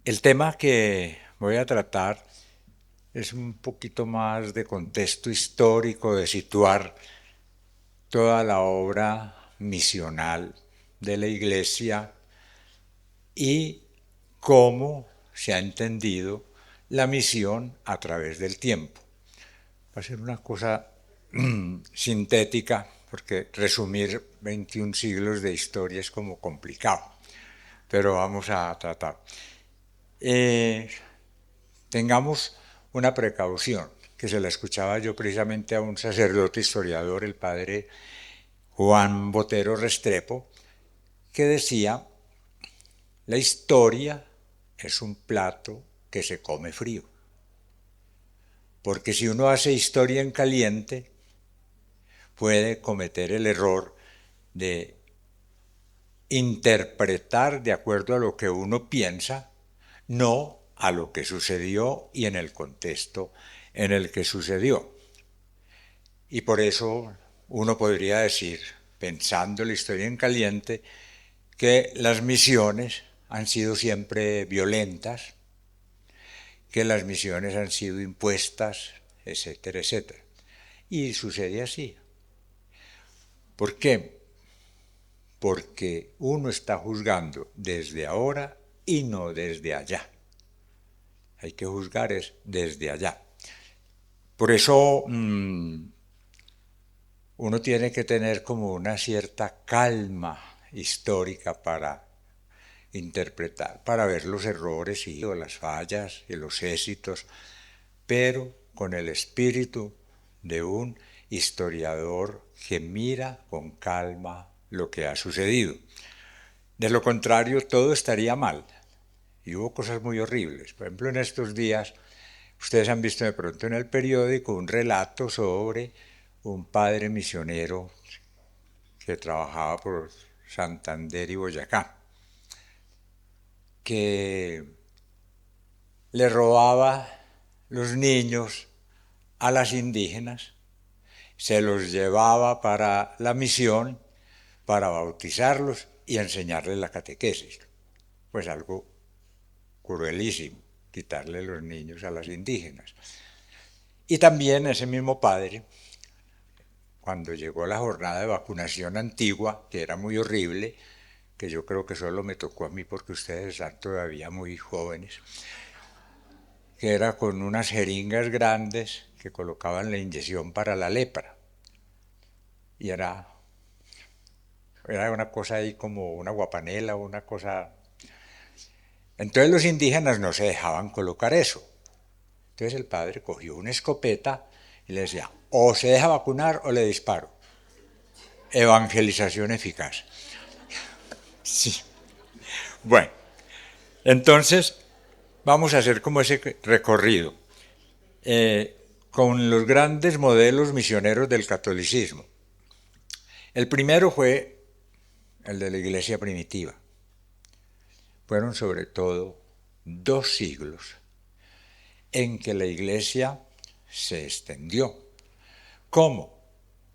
El tema que voy a tratar es un poquito más de contexto histórico, de situar toda la obra misional de la Iglesia y cómo se ha entendido la misión a través del tiempo. Va a ser una cosa sintética, porque resumir 21 siglos de historia es como complicado, pero vamos a tratar. Eh, Tengamos una precaución, que se la escuchaba yo precisamente a un sacerdote historiador, el padre Juan Botero Restrepo, que decía, la historia es un plato que se come frío, porque si uno hace historia en caliente, puede cometer el error de interpretar de acuerdo a lo que uno piensa, no a lo que sucedió y en el contexto en el que sucedió. Y por eso uno podría decir, pensando la historia en caliente, que las misiones han sido siempre violentas, que las misiones han sido impuestas, etcétera, etcétera. Y sucede así. ¿Por qué? Porque uno está juzgando desde ahora y no desde allá. Hay que juzgar es desde allá. Por eso uno tiene que tener como una cierta calma histórica para interpretar, para ver los errores y las fallas y los éxitos, pero con el espíritu de un historiador que mira con calma lo que ha sucedido. De lo contrario, todo estaría mal. Y hubo cosas muy horribles. Por ejemplo, en estos días, ustedes han visto de pronto en el periódico un relato sobre un padre misionero que trabajaba por Santander y Boyacá, que le robaba los niños a las indígenas, se los llevaba para la misión, para bautizarlos y enseñarles la catequesis. Pues algo cruelísimo, quitarle los niños a las indígenas. Y también ese mismo padre, cuando llegó la jornada de vacunación antigua, que era muy horrible, que yo creo que solo me tocó a mí porque ustedes están todavía muy jóvenes, que era con unas jeringas grandes que colocaban la inyección para la lepra. Y era una cosa ahí como una guapanela, una cosa. Entonces los indígenas no se dejaban colocar eso. Entonces el padre cogió una escopeta y le decía, o se deja vacunar o le disparo. Evangelización eficaz. Sí. Bueno, entonces vamos a hacer como ese recorrido con los grandes modelos misioneros del catolicismo. El primero fue el de la iglesia primitiva. Fueron sobre todo 2 siglos en que la iglesia se extendió. ¿Cómo?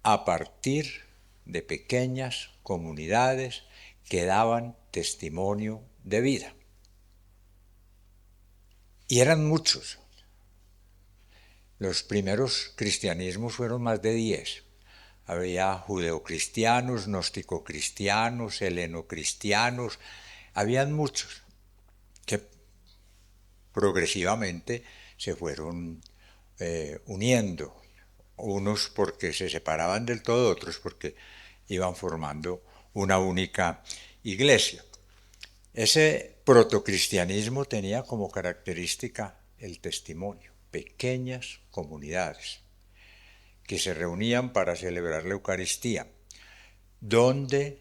A partir de pequeñas comunidades que daban testimonio de vida. Y eran muchos. Los primeros cristianismos fueron más de 10. Había judeocristianos, gnosticocristianos, helenocristianos, habían muchos que progresivamente se fueron uniendo, unos porque se separaban del todo, otros porque iban formando una única iglesia. Ese protocristianismo tenía como característica el testimonio, pequeñas comunidades que se reunían para celebrar la Eucaristía, donde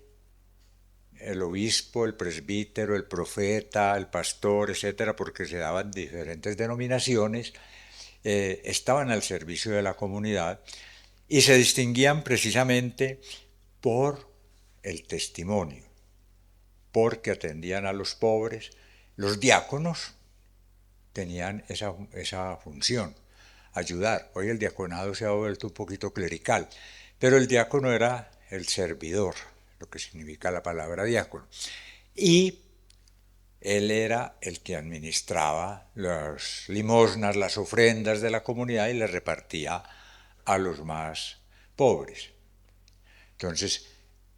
el obispo, el presbítero, el profeta, el pastor, etcétera, porque se daban diferentes denominaciones, estaban al servicio de la comunidad y se distinguían precisamente por el testimonio, porque atendían a los pobres. Los diáconos tenían esa función, ayudar. Hoy el diaconado se ha vuelto un poquito clerical, pero el diácono era el servidor, lo que significa la palabra diácono. Y Él era el que administraba las limosnas, las ofrendas de la comunidad y les repartía a los más pobres. Entonces,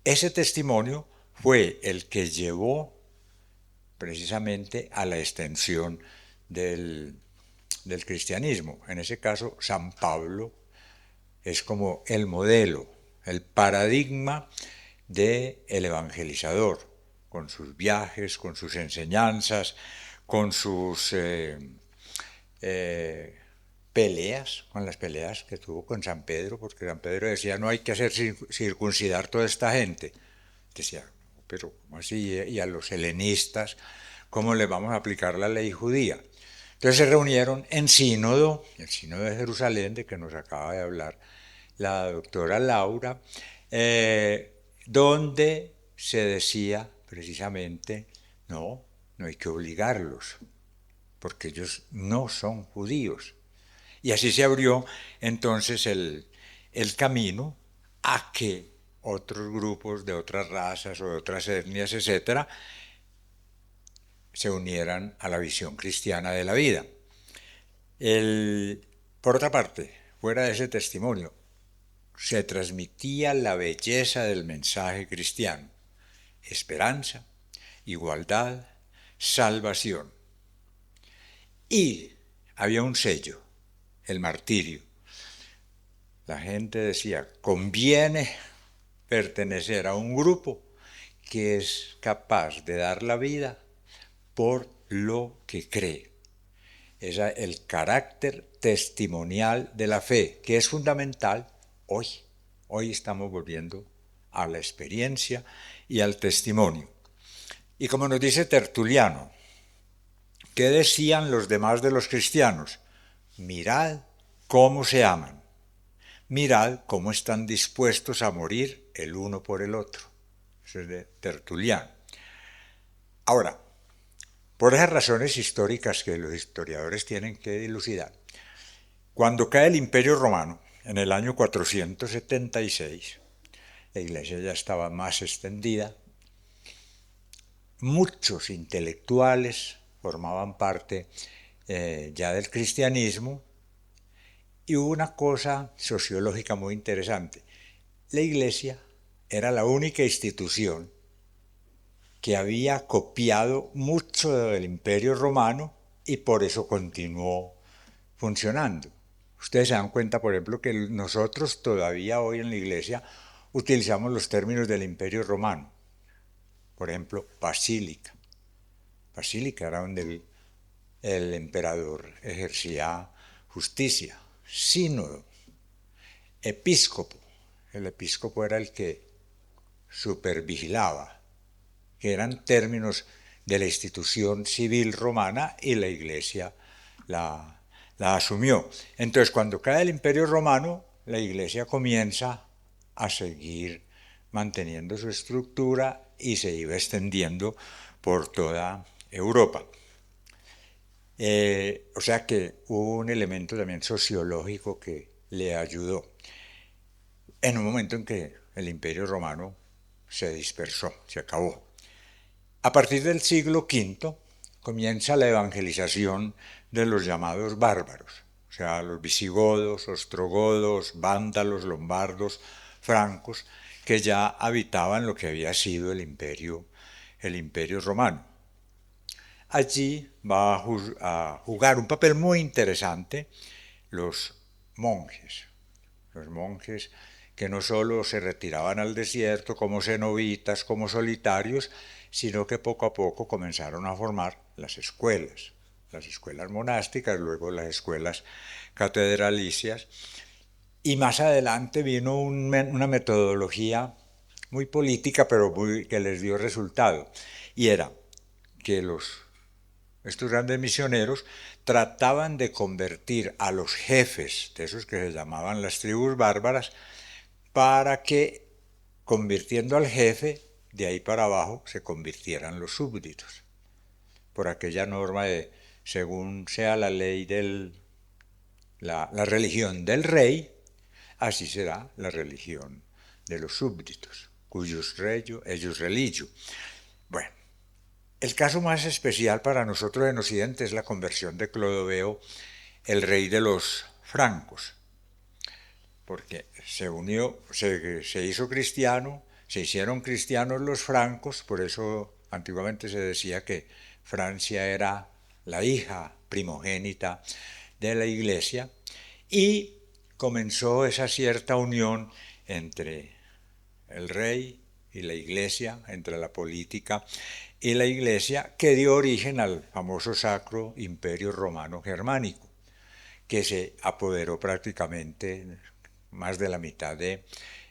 ese testimonio fue el que llevó precisamente a la extensión del cristianismo. En ese caso, San Pablo es como el modelo, el paradigma del evangelizador, con sus viajes, con sus enseñanzas, con sus peleas, con las peleas que tuvo con San Pedro, porque San Pedro decía, no hay que hacer circuncidar toda esta gente. Decía, pero ¿cómo así? Y a los helenistas, ¿cómo les vamos a aplicar la ley judía? Entonces se reunieron en sínodo, el sínodo de Jerusalén, de que nos acaba de hablar la doctora Laura, donde se decía precisamente, no hay que obligarlos, porque ellos no son judíos. Y así se abrió entonces el camino a que otros grupos de otras razas o de otras etnias, etcétera, se unieran a la visión cristiana de la vida. Por otra parte, fuera de ese testimonio, se transmitía la belleza del mensaje cristiano: esperanza, igualdad, salvación. Y había un sello, el martirio. La gente decía, conviene pertenecer a un grupo que es capaz de dar la vida por lo que cree. Es el carácter testimonial de la fe, que es fundamental hoy. Hoy estamos volviendo a la experiencia y al testimonio. Y como nos dice Tertuliano, ¿qué decían los demás de los cristianos? Mirad cómo se aman. Mirad cómo están dispuestos a morir el uno por el otro. Eso es de Tertuliano. Ahora, por esas razones históricas que los historiadores tienen que dilucidar, cuando cae el Imperio Romano, en el año 476, la Iglesia ya estaba más extendida, muchos intelectuales formaban parte ya del cristianismo, y hubo una cosa sociológica muy interesante. La Iglesia era la única institución que había copiado mucho del Imperio Romano y por eso continuó funcionando. Ustedes se dan cuenta, por ejemplo, que nosotros todavía hoy en la Iglesia utilizamos los términos del Imperio Romano. Por ejemplo, basílica. Basílica era donde el emperador ejercía justicia. Sínodo. Episcopo. El episcopo era el que supervigilaba, que eran términos de la institución civil romana, y la Iglesia la asumió. Entonces, cuando cae el Imperio Romano, la Iglesia comienza a seguir manteniendo su estructura y se iba extendiendo por toda Europa. O sea que hubo un elemento también sociológico que le ayudó en un momento en que el Imperio Romano se dispersó, se acabó. A partir del siglo V comienza la evangelización de los llamados bárbaros, o sea, los visigodos, ostrogodos, vándalos, lombardos, francos, que ya habitaban lo que había sido el imperio romano. Allí va a jugar un papel muy interesante los monjes que no solo se retiraban al desierto como cenobitas, como solitarios, sino que poco a poco comenzaron a formar las escuelas monásticas, luego las escuelas catedralicias, y más adelante vino una metodología muy política, pero que les dio resultado, y era que estos grandes misioneros trataban de convertir a los jefes de esos que se llamaban las tribus bárbaras, para que, convirtiendo al jefe, de ahí para abajo se convirtieran los súbditos, por aquella norma de, según sea la ley la religión del rey, así será la religión de los súbditos, cuyos ellos religio. Bueno, El caso más especial para nosotros en Occidente es la conversión de Clodoveo, el rey de los francos, porque se unió, se hizo cristiano, se hicieron cristianos los francos, por eso antiguamente se decía que Francia era la hija primogénita de la Iglesia, y comenzó esa cierta unión entre el rey y la Iglesia, entre la política y la Iglesia, que dio origen al famoso Sacro Imperio Romano Germánico, que se apoderó prácticamente más de la mitad de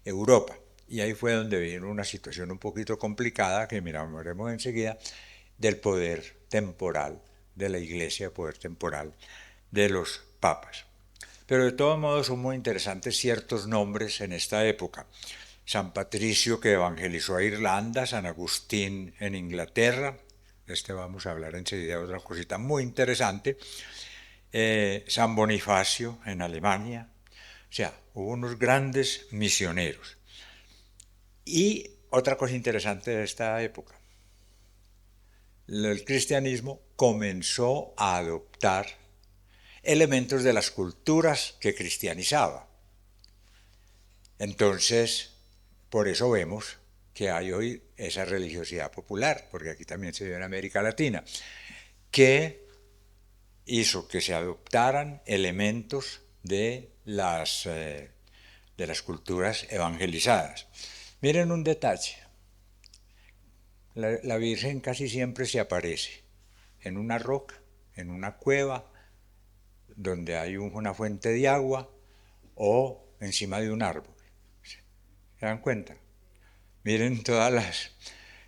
Europa. Y ahí fue donde vino una situación un poquito complicada, que miraremos enseguida, del poder temporal de la Iglesia, poder temporal de los papas. Pero de todos modos son muy interesantes ciertos nombres en esta época. San Patricio, que evangelizó a Irlanda, San Agustín en Inglaterra, vamos a hablar enseguida de otra cosita muy interesante, San Bonifacio en Alemania, o sea, hubo unos grandes misioneros. Y otra cosa interesante de esta época, el cristianismo comenzó a adoptar elementos de las culturas que cristianizaba. Entonces, por eso vemos que hay hoy esa religiosidad popular, porque aquí también se ve en América Latina, que hizo que se adoptaran elementos de las culturas evangelizadas. Miren un detalle, la Virgen casi siempre se aparece en una roca, en una cueva, donde hay una fuente de agua o encima de un árbol. ¿Se dan cuenta? Miren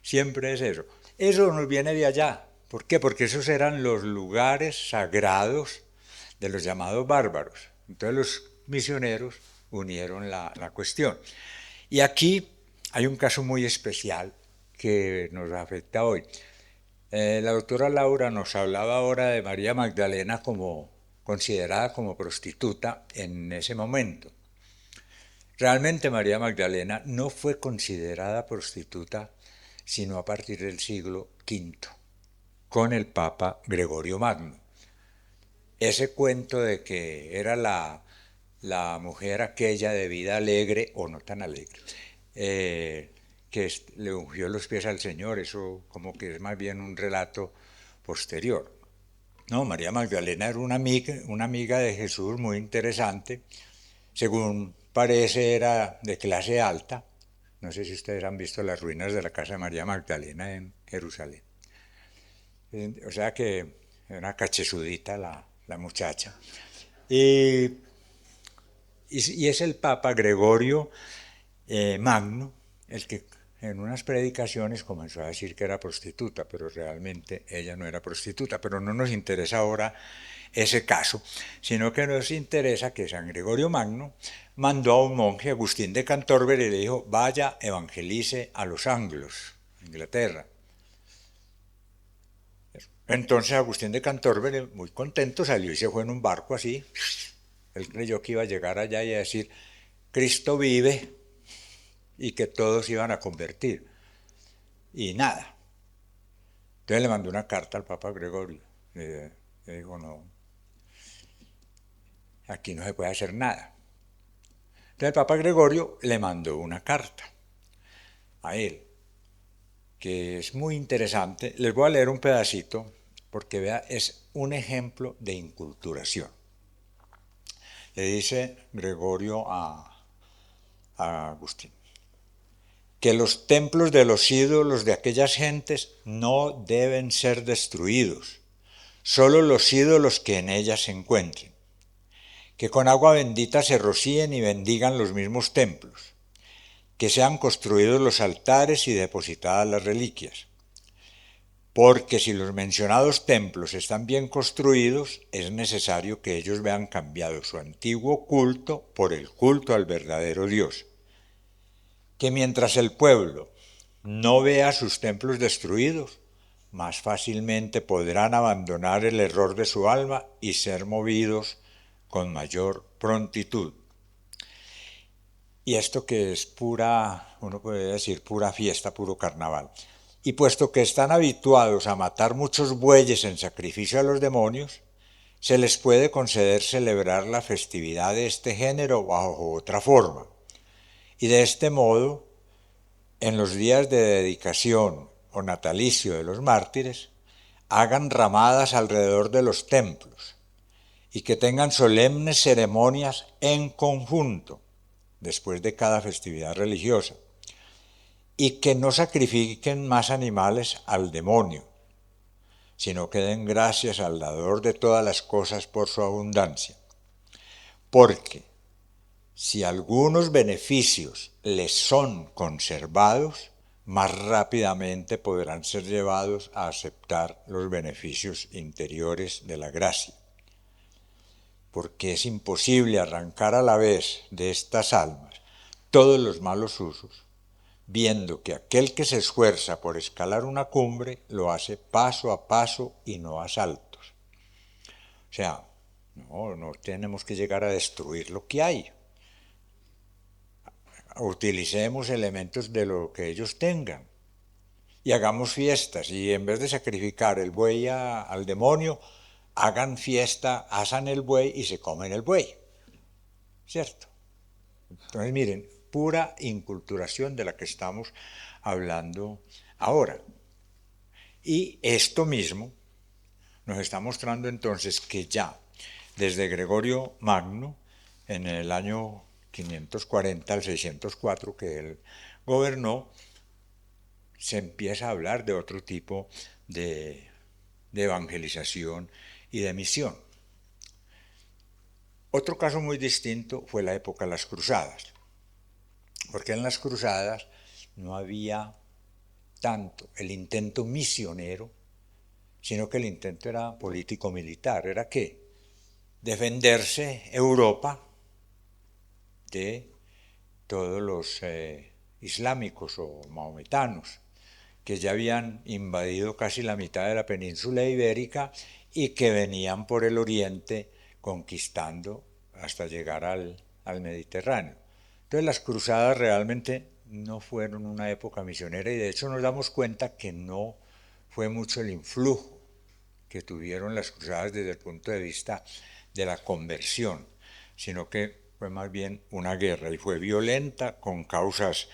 siempre es eso. Eso nos viene de allá. ¿Por qué? Porque esos eran los lugares sagrados de los llamados bárbaros. Entonces los misioneros unieron la cuestión. Y aquí hay un caso muy especial que nos afecta hoy. La doctora Laura nos hablaba ahora de María Magdalena como considerada como prostituta en ese momento. Realmente María Magdalena no fue considerada prostituta sino a partir del siglo V, con el Papa Gregorio Magno. Ese cuento de que era la mujer aquella de vida alegre, o no tan alegre, que le ungió los pies al Señor, eso como que es más bien un relato posterior. No, María Magdalena era una amiga de Jesús muy interesante, según parece era de clase alta. No sé si ustedes han visto las ruinas de la casa de María Magdalena en Jerusalén. O sea que era una cachezudita la muchacha. Y es el Papa Gregorio Magno el que en unas predicaciones comenzó a decir que era prostituta, pero realmente ella no era prostituta. Pero no nos interesa ahora ese caso, sino que nos interesa que San Gregorio Magno mandó a un monje, Agustín de Canterbury, y le dijo: vaya, evangelice a los anglos, Inglaterra. Entonces Agustín de Canterbury, muy contento, salió y se fue en un barco así. Él creyó que iba a llegar allá y a decir: Cristo vive, y que todos iban a convertir. Y nada. Entonces le mandó una carta al Papa Gregorio. Le dijo: no, aquí no se puede hacer nada. Entonces el Papa Gregorio le mandó una carta a él, que es muy interesante. Les voy a leer un pedacito porque vea, es un ejemplo de inculturación. Le dice Gregorio a Agustín: que los templos de los ídolos de aquellas gentes no deben ser destruidos, solo los ídolos que en ellas se encuentren. Que con agua bendita se rocíen y bendigan los mismos templos, que sean construidos los altares y depositadas las reliquias. Porque si los mencionados templos están bien construidos, es necesario que ellos vean cambiado su antiguo culto por el culto al verdadero Dios. Que mientras el pueblo no vea sus templos destruidos, más fácilmente podrán abandonar el error de su alma y ser movidos con mayor prontitud. Y esto que es pura, uno puede decir, pura fiesta, puro carnaval. Y puesto que están habituados a matar muchos bueyes en sacrificio a los demonios, se les puede conceder celebrar la festividad de este género bajo otra forma. Y de este modo, en los días de dedicación o natalicio de los mártires, hagan ramadas alrededor de los templos y que tengan solemnes ceremonias en conjunto después de cada festividad religiosa, y que no sacrifiquen más animales al demonio, sino que den gracias al dador de todas las cosas por su abundancia. Porque si algunos beneficios les son conservados, más rápidamente podrán ser llevados a aceptar los beneficios interiores de la gracia. Porque es imposible arrancar a la vez de estas almas todos los malos usos, viendo que aquel que se esfuerza por escalar una cumbre lo hace paso a paso y no a saltos. O sea, no tenemos que llegar a destruir lo que hay. Utilicemos elementos de lo que ellos tengan y hagamos fiestas, y en vez de sacrificar el buey al demonio, hagan fiesta, asan el buey y se comen el buey, ¿cierto? Entonces miren, pura inculturación de la que estamos hablando ahora. Y esto mismo nos está mostrando entonces que ya desde Gregorio Magno, en el año 540 al 604 que él gobernó, se empieza a hablar de otro tipo de evangelización y de misión. Otro caso muy distinto fue la época de las cruzadas, porque en las cruzadas no había tanto el intento misionero, sino que el intento era político-militar. ¿Era qué? Defenderse Europa de todos los islámicos o mahometanos, que ya habían invadido casi la mitad de la península ibérica y que venían por el oriente conquistando hasta llegar al Mediterráneo. Entonces las cruzadas realmente no fueron una época misionera, y de hecho nos damos cuenta que no fue mucho el influjo que tuvieron las cruzadas desde el punto de vista de la conversión, sino que fue más bien una guerra, y fue violenta con causas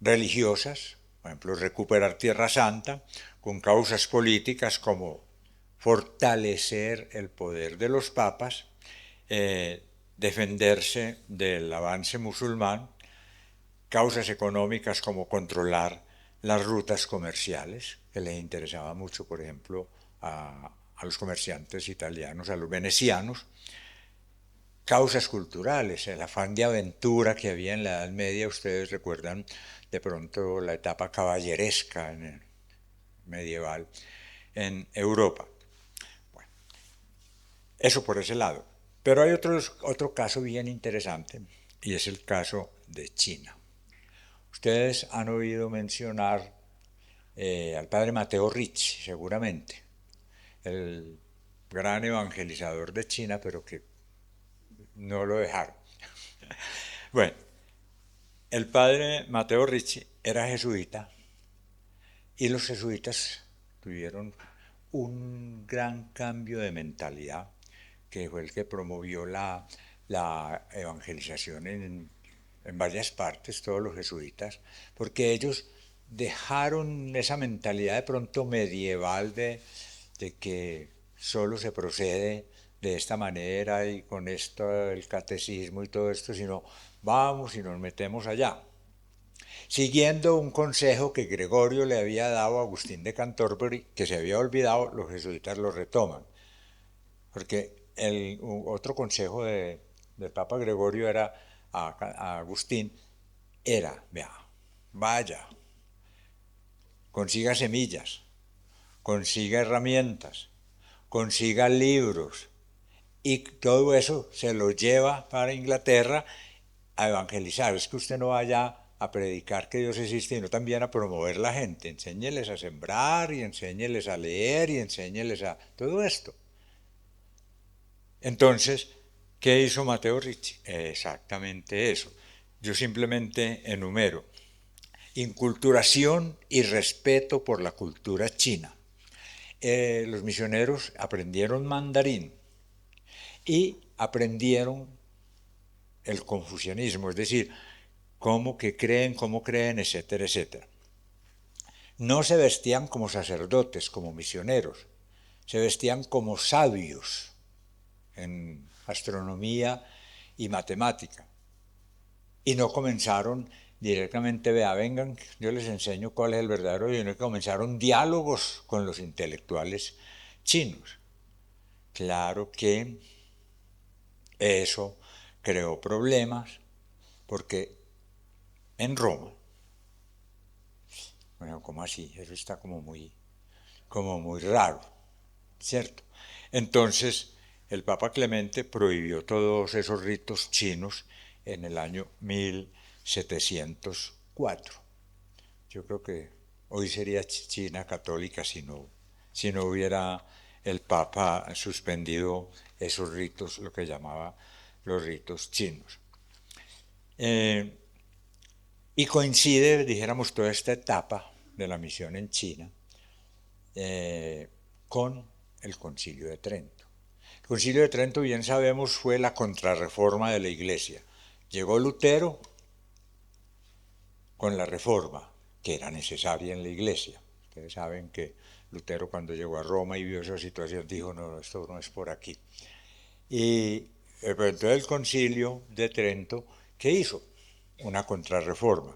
religiosas, por ejemplo, recuperar Tierra Santa, con causas políticas como fortalecer el poder de los papas, defenderse del avance musulmán, causas económicas como controlar las rutas comerciales, que les interesaba mucho, por ejemplo, a los comerciantes italianos, a los venecianos, causas culturales, el afán de aventura que había en la Edad Media. Ustedes recuerdan de pronto la etapa caballeresca medieval en Europa. Bueno, eso por ese lado. Pero hay otro caso bien interesante, y es el caso de China. Ustedes han oído mencionar al padre Matteo Ricci, seguramente, el gran evangelizador de China, pero que no lo dejaron. Bueno, el padre Matteo Ricci era jesuita, y los jesuitas tuvieron un gran cambio de mentalidad, que fue el que promovió la evangelización en varias partes, todos los jesuitas, porque ellos dejaron esa mentalidad de pronto medieval de que solo se procede de esta manera y con esto, el catecismo y todo esto, sino vamos y nos metemos allá. Siguiendo un consejo que Gregorio le había dado a Agustín de Canterbury, que se había olvidado, los jesuitas lo retoman. Porque el otro consejo del Papa Gregorio era a Agustín, era, vea, vaya, consiga semillas, consiga herramientas, consiga libros, y todo eso se lo lleva para Inglaterra a evangelizar. Es que usted no vaya a predicar que Dios existe, sino también a promover la gente. Enséñeles a sembrar, y enséñeles a leer, y enséñeles a todo esto. Entonces, ¿qué hizo Matteo Ricci? Exactamente eso. Yo simplemente enumero. inculturación y respeto por la cultura china. Los misioneros aprendieron mandarín y aprendieron el confucianismo, es decir, cómo creen, etcétera, etcétera. No se vestían como sacerdotes, como misioneros, se vestían como sabios en astronomía y matemática. Y no comenzaron directamente, vengan, yo les enseño cuál es el verdadero, sino que comenzaron diálogos con los intelectuales chinos. Claro que eso creó problemas, porque en Roma, bueno, ¿cómo así? Eso está como muy raro, ¿cierto? Entonces, el Papa Clemente prohibió todos esos ritos chinos en el año 1704. Yo creo que hoy sería China católica si no hubiera el Papa suspendido esos ritos, lo que llamaba los ritos chinos. Y coincide, dijéramos, toda esta etapa de la misión en China con el Concilio de Trento. El Concilio de Trento, bien sabemos, fue la contrarreforma de la Iglesia. Llegó Lutero con la reforma, que era necesaria en la Iglesia. Ustedes saben que Lutero, cuando llegó a Roma y vio esa situación, dijo, no, esto no es por aquí. Y entonces el Concilio de Trento, ¿qué hizo? Una contrarreforma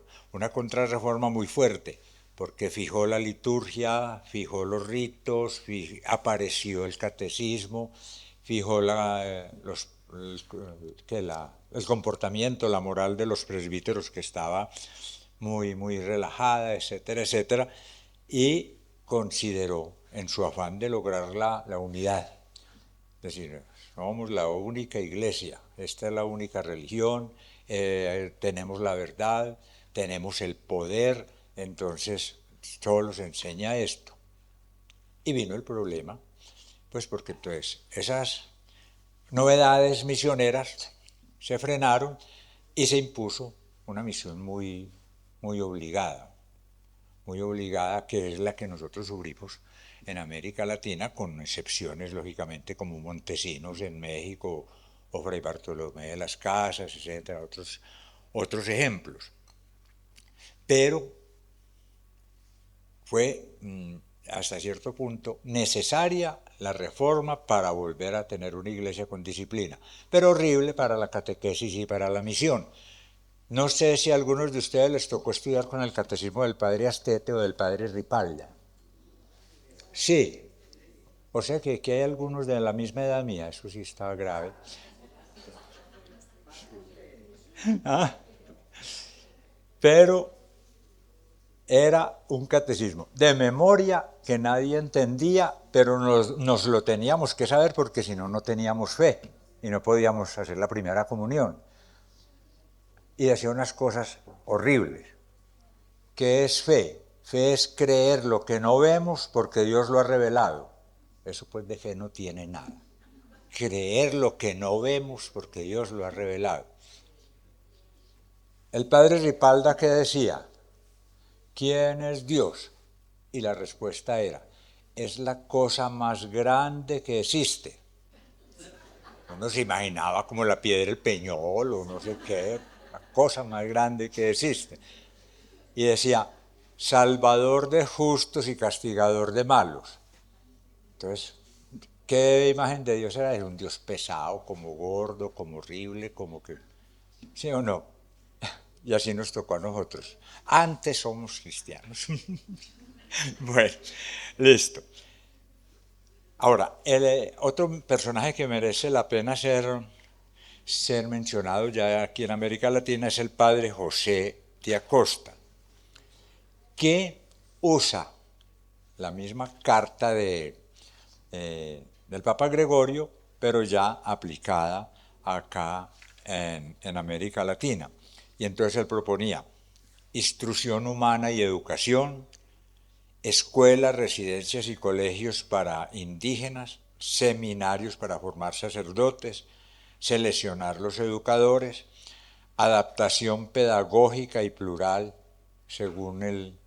muy fuerte, porque fijó la liturgia, fijó los ritos, apareció el catecismo, fijó el comportamiento, la moral de los presbíteros, que estaba muy relajada, etcétera, etcétera, y consideró, en su afán de lograr la unidad, es decir, somos la única iglesia, esta es la única religión, tenemos la verdad, tenemos el poder, entonces solo se enseña esto. Y vino el problema, pues porque entonces esas novedades misioneras se frenaron y se impuso una misión muy obligada, que es la que nosotros sufrimos en América Latina, con excepciones, lógicamente, como Montesinos en México o Fray Bartolomé de las Casas, etcétera, otros ejemplos. Pero fue hasta cierto punto necesaria la reforma para volver a tener una iglesia con disciplina, pero horrible para la catequesis y para la misión. No sé si a algunos de ustedes les tocó estudiar con el catecismo del padre Astete o del padre Ripalda. Sí, o sea que hay algunos de la misma edad mía, eso sí está grave. ¿Ah? Pero era un catecismo de memoria que nadie entendía, pero nos lo teníamos que saber, porque si no, no teníamos fe y no podíamos hacer la primera comunión. Y decía unas cosas horribles. ¿Qué es fe? Fe es creer lo que no vemos porque Dios lo ha revelado. Eso pues de fe no tiene nada. Creer lo que no vemos porque Dios lo ha revelado. El padre Ripalda, ¿qué decía? ¿Quién es Dios? Y la respuesta era, es la cosa más grande que existe. Uno se imaginaba como la piedra del Peñol o no sé qué, la cosa más grande que existe. Y decía, salvador de justos y castigador de malos. Entonces, ¿qué imagen de Dios era? Era un Dios pesado, como gordo, como horrible, como que... ¿Sí o no? Y así nos tocó a nosotros. Antes somos cristianos. Bueno, listo. Ahora, el otro personaje que merece la pena ser mencionado ya aquí en América Latina es el padre José de Acosta, que usa la misma carta del Papa Gregorio, pero ya aplicada acá en América Latina. Y entonces él proponía instrucción humana y educación, escuelas, residencias y colegios para indígenas, seminarios para formar sacerdotes, seleccionar los educadores, adaptación pedagógica y plural según el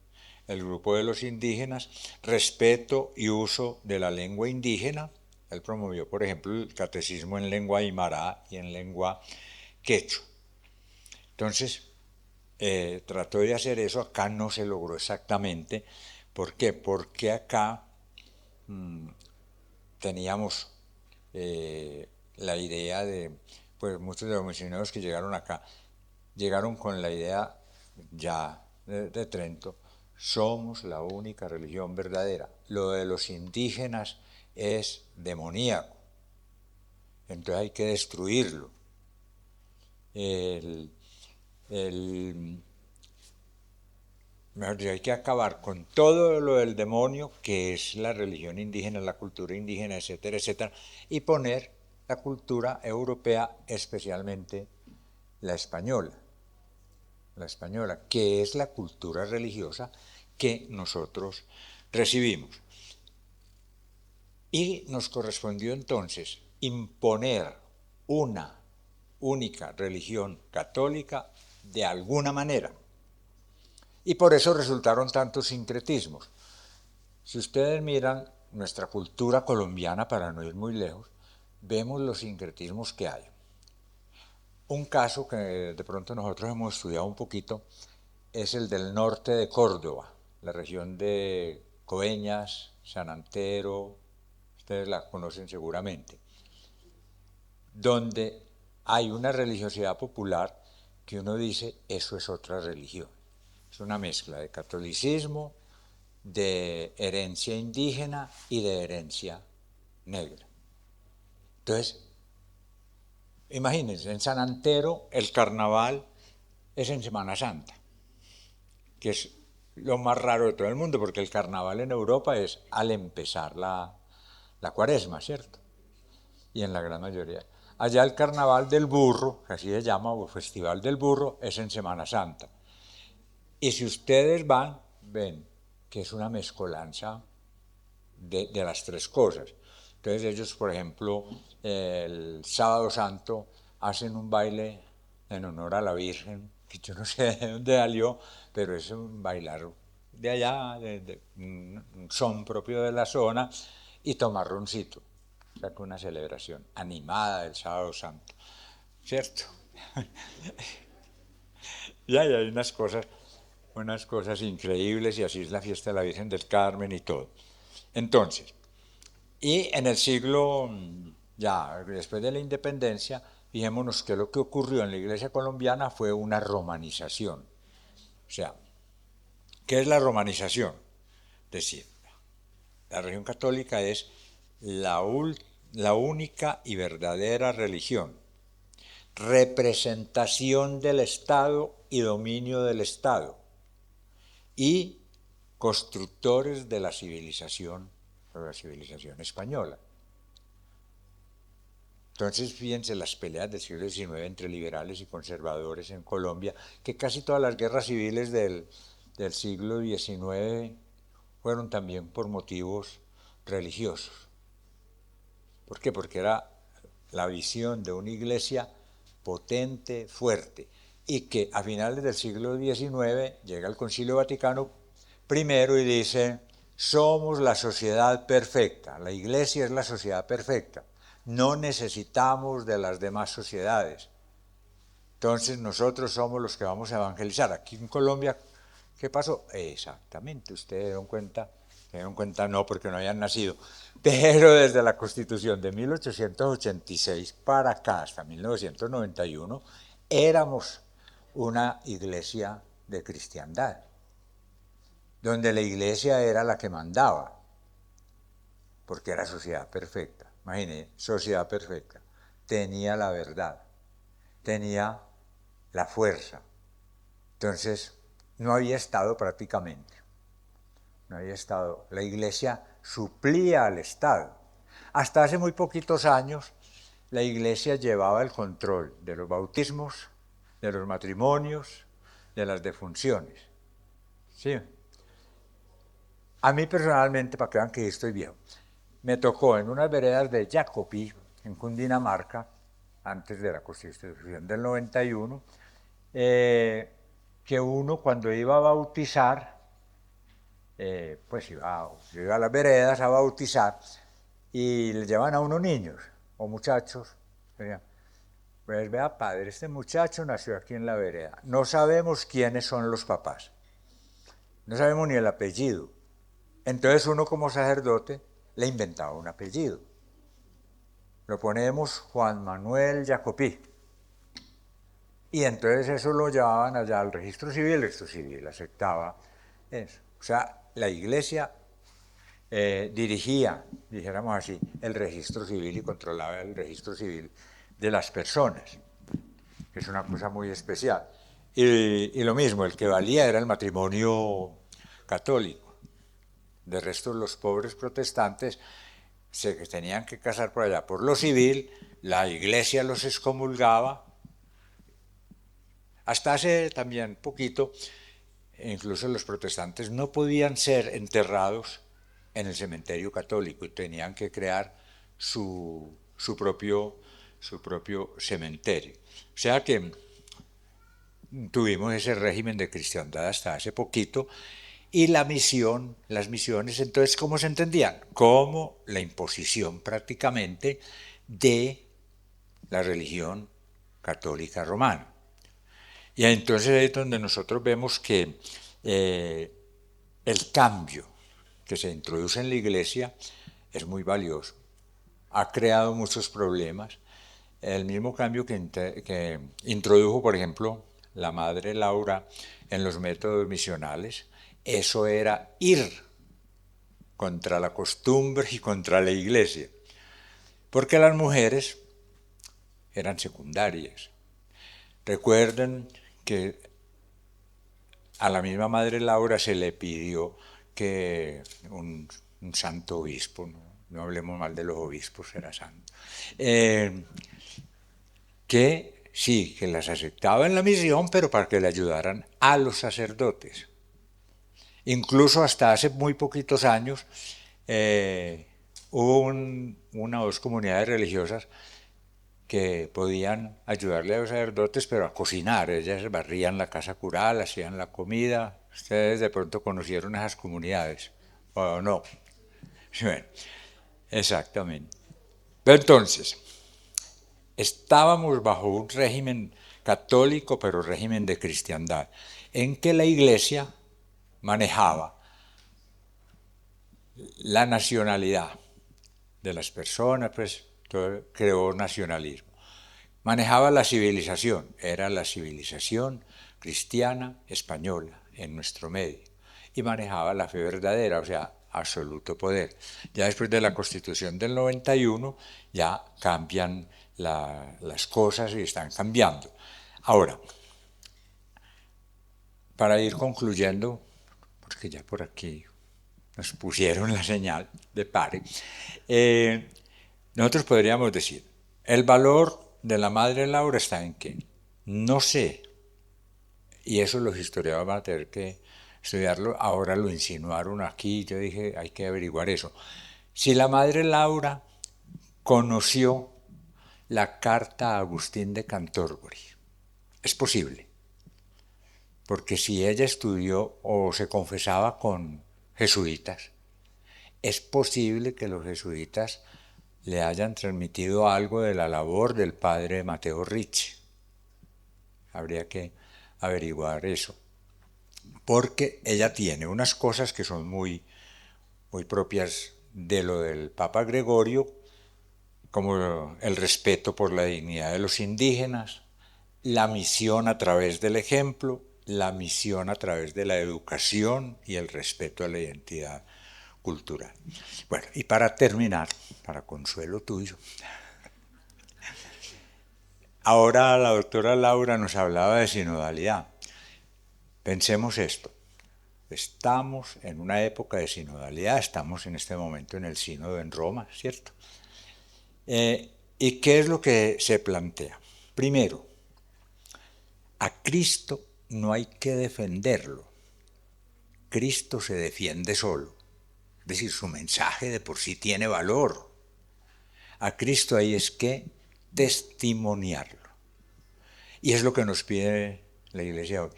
grupo de los indígenas, respeto y uso de la lengua indígena. Él promovió, por ejemplo, el catecismo en lengua aymara y en lengua quechua. Entonces, trató de hacer eso, acá no se logró exactamente. ¿Por qué? Porque acá teníamos la idea de, pues muchos de los misioneros que llegaron acá, llegaron con la idea ya de Trento, somos la única religión verdadera. Lo de los indígenas es demoníaco, entonces hay que destruirlo. El, mejor dicho, hay que acabar con todo lo del demonio, que es la religión indígena, la cultura indígena, etcétera, etcétera, y poner la cultura europea, especialmente la española, que es la cultura religiosa que nosotros recibimos. Y nos correspondió entonces imponer una única religión católica de alguna manera. Y por eso resultaron tantos sincretismos. Si ustedes miran nuestra cultura colombiana, para no ir muy lejos, vemos los sincretismos que hay. Un caso que de pronto nosotros hemos estudiado un poquito es el del norte de Córdoba, la región de Coveñas, San Antero, ustedes la conocen seguramente, donde hay una religiosidad popular que uno dice, eso es otra religión. Es una mezcla de catolicismo, de herencia indígena y de herencia negra. Entonces, imagínense, en San Antero el carnaval es en Semana Santa, que es lo más raro de todo el mundo, porque el carnaval en Europa es al empezar la cuaresma, ¿cierto? Y en la gran mayoría. Allá el carnaval del burro, que así se llama, o festival del burro, es en Semana Santa. Y si ustedes van, ven que es una mezcolanza de las tres cosas. Entonces ellos, por ejemplo, el sábado santo hacen un baile en honor a la Virgen, que yo no sé de dónde salió, pero es un bailar de allá, un son propio de la zona, y tomar roncito. O sea, que una celebración animada del sábado santo, ¿cierto? Y ahí hay unas cosas increíbles, y así es la fiesta de la Virgen del Carmen y todo. Entonces, y en el siglo, ya después de la independencia, fijémonos que lo que ocurrió en la iglesia colombiana fue una romanización. O sea, ¿qué es la romanización? Es decir, la religión católica es la única y verdadera religión, representación del Estado y dominio del Estado, y constructores de la civilización española. Entonces, fíjense las peleas del siglo XIX entre liberales y conservadores en Colombia, que casi todas las guerras civiles del siglo XIX fueron también por motivos religiosos. ¿Por qué? Porque era la visión de una iglesia potente, fuerte, y que a finales del siglo XIX llega el Concilio Vaticano I y dice, somos la sociedad perfecta, la iglesia es la sociedad perfecta, no necesitamos de las demás sociedades. Entonces nosotros somos los que vamos a evangelizar. Aquí en Colombia, ¿qué pasó? Exactamente, ustedes se dieron cuenta no porque no habían nacido, pero desde la Constitución de 1886 para acá, hasta 1991, éramos una iglesia de cristiandad, donde la iglesia era la que mandaba, porque era sociedad perfecta. Imagínense, sociedad perfecta. Tenía la verdad, tenía la fuerza. Entonces, no había Estado prácticamente. No había Estado. La iglesia suplía al Estado. Hasta hace muy poquitos años, la iglesia llevaba el control de los bautismos, de los matrimonios, de las defunciones. ¿Sí? A mí personalmente, para que vean que estoy viejo, me tocó en unas veredas de Jacopí, en Cundinamarca, antes de la Constitución del 91, que uno cuando iba a bautizar, pues iba a las veredas a bautizar y le llevan a uno niños o muchachos. Pues vea, padre, este muchacho nació aquí en la vereda. No sabemos quiénes son los papás. No sabemos ni el apellido. Entonces uno como sacerdote le inventaba un apellido. Lo ponemos Juan Manuel Jacopí. Y entonces eso lo llevaban allá al registro civil, el registro civil aceptaba eso. O sea, la iglesia dirigía, dijéramos así, el registro civil y controlaba el registro civil de las personas, que es una cosa muy especial. Y lo mismo, el que valía era el matrimonio católico. De resto, los pobres protestantes se tenían que casar por allá por lo civil, la iglesia los excomulgaba. Hasta hace también poquito, incluso los protestantes no podían ser enterrados en el cementerio católico y tenían que crear su propio cementerio. O sea que tuvimos ese régimen de cristiandad hasta hace poquito y las misiones, entonces, ¿cómo se entendían? Como la imposición prácticamente de la religión católica romana. Y entonces ahí es donde nosotros vemos que el cambio que se introduce en la iglesia es muy valioso. Ha creado muchos problemas. El mismo cambio que introdujo, por ejemplo, la madre Laura en los métodos misionales, eso era ir contra la costumbre y contra la iglesia. Porque las mujeres eran secundarias. Recuerden que a la misma madre Laura se le pidió que un santo obispo, no hablemos mal de los obispos, era santo, que sí, que las aceptaba en la misión, pero para que le ayudaran a los sacerdotes. Incluso hasta hace muy poquitos años hubo una o dos comunidades religiosas que podían ayudarle a los sacerdotes, pero a cocinar. Ellas barrían la casa cural, hacían la comida. Ustedes de pronto conocieron esas comunidades, ¿o no? Bueno, exactamente. Pero entonces, estábamos bajo un régimen católico, pero régimen de cristiandad, en que la iglesia manejaba la nacionalidad de las personas, pues creó nacionalismo. Manejaba la civilización, era la civilización cristiana española en nuestro medio. Y manejaba la fe verdadera, o sea, absoluto poder. Ya después de la Constitución del 91 ya cambian las cosas y están cambiando. Ahora, para ir concluyendo, porque ya por aquí nos pusieron la señal de pare, nosotros podríamos decir, el valor de la madre Laura está en que no sé, y eso los historiadores van a tener que estudiarlo, ahora lo insinuaron aquí, yo dije, hay que averiguar eso. Si la madre Laura conoció la carta a Agustín de Canterbury, es posible, porque si ella estudió o se confesaba con jesuitas, es posible que los jesuitas le hayan transmitido algo de la labor del padre Mateo Ricci. Habría que averiguar eso, porque ella tiene unas cosas que son muy propias de lo del Papa Gregorio, como el respeto por la dignidad de los indígenas, la misión a través del ejemplo, la misión a través de la educación y el respeto a la identidad cultural. Bueno, y para terminar, para consuelo tuyo, ahora la doctora Laura nos hablaba de sinodalidad. Pensemos esto, estamos en una época de sinodalidad, estamos en este momento en el sínodo en Roma, ¿cierto? ¿Y qué es lo que se plantea? Primero, a Cristo no hay que defenderlo, Cristo se defiende solo, es decir, su mensaje de por sí tiene valor. A Cristo hay es que testimoniarlo. Y es lo que nos pide la Iglesia hoy.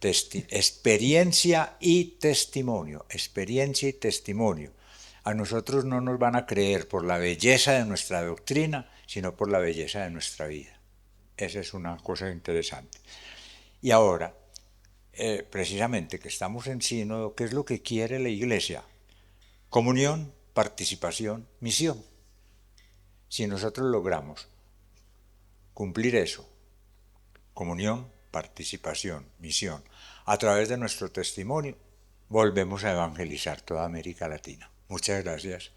experiencia y testimonio, experiencia y testimonio. A nosotros no nos van a creer por la belleza de nuestra doctrina, sino por la belleza de nuestra vida. Esa es una cosa interesante. Y ahora, precisamente que estamos en sínodo, ¿qué es lo que quiere la Iglesia? Comunión, participación, misión. Si nosotros logramos cumplir eso, comunión, participación, misión, a través de nuestro testimonio, volvemos a evangelizar toda América Latina. Muchas gracias.